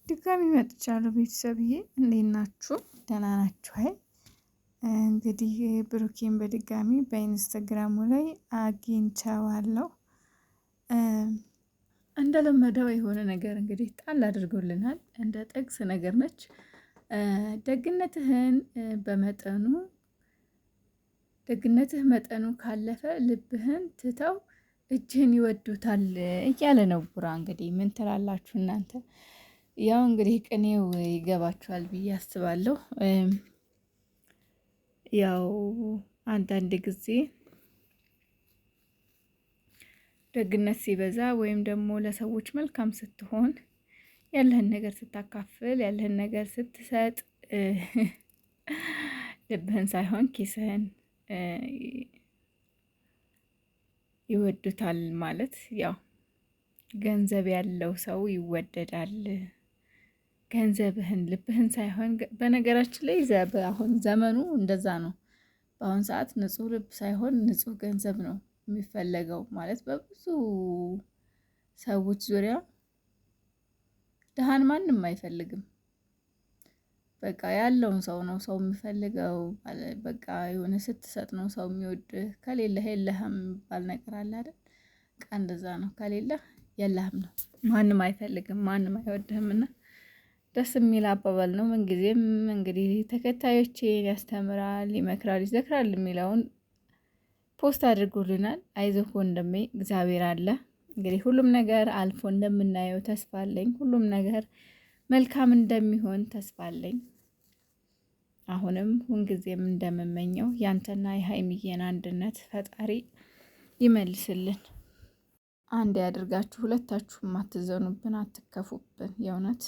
ድጋሚ መጥቻለሁ ቤተሰብዬ፣ እንዴት ናችሁ? ደህና ናችሁ? አይ እንግዲህ ብሩኬን በድጋሚ በኢንስታግራሙ ላይ አግኝቼዋለሁ። እንደለመደው የሆነ ነገር እንግዲህ ጣል አድርጎልናል። እንደ ጥቅስ ነገር ነች። ደግነትህን በመጠኑ ደግነትህ መጠኑ ካለፈ ልብህን ትተው እጅህን ይወዱታል እያለ ነው ቡራ። እንግዲህ ምን ትላላችሁ እናንተ? ያው እንግዲህ ቅኔው ይገባችኋል ብዬ አስባለሁ። ያው አንዳንድ ጊዜ ደግነት ሲበዛ ወይም ደግሞ ለሰዎች መልካም ስትሆን ያለህን ነገር ስታካፍል ያለህን ነገር ስትሰጥ ልብህን ሳይሆን ኪስህን ይወዱታል ማለት ያው ገንዘብ ያለው ሰው ይወደዳል። ገንዘብህን ልብህን ሳይሆን በነገራችን ላይ አሁን ዘመኑ እንደዛ ነው። በአሁን ሰዓት ንጹህ ልብ ሳይሆን ንጹህ ገንዘብ ነው የሚፈለገው። ማለት በብዙ ሰዎች ዙሪያ ድሃን ማንም አይፈልግም። በቃ ያለውን ሰው ነው ሰው የሚፈልገው። በቃ የሆነ ስትሰጥ ነው ሰው የሚወድህ። ከሌለህ የለህም የሚባል ነገር አለ አይደል? በቃ እንደዛ ነው። ከሌለህ የለህም ነው። ማንም አይፈልግም፣ ማንም አይወድህም። እና ደስ የሚል አባባል ነው። ምንጊዜም እንግዲህ ተከታዮቼን ያስተምራል፣ ይመክራል፣ ይዘክራል የሚለውን ፖስት አድርጎልናል። አይዞህ ወንድሜ እግዚአብሔር አለ። እንግዲህ ሁሉም ነገር አልፎ እንደምናየው ተስፋ አለኝ። ሁሉም ነገር መልካም እንደሚሆን ተስፋ አለኝ። አሁንም ሁንጊዜም እንደምመኘው ያንተና የሀይሚዬን አንድነት ፈጣሪ ይመልስልን። አንድ ያድርጋችሁ። ሁለታችሁም አትዘኑብን፣ አትከፉብን የእውነት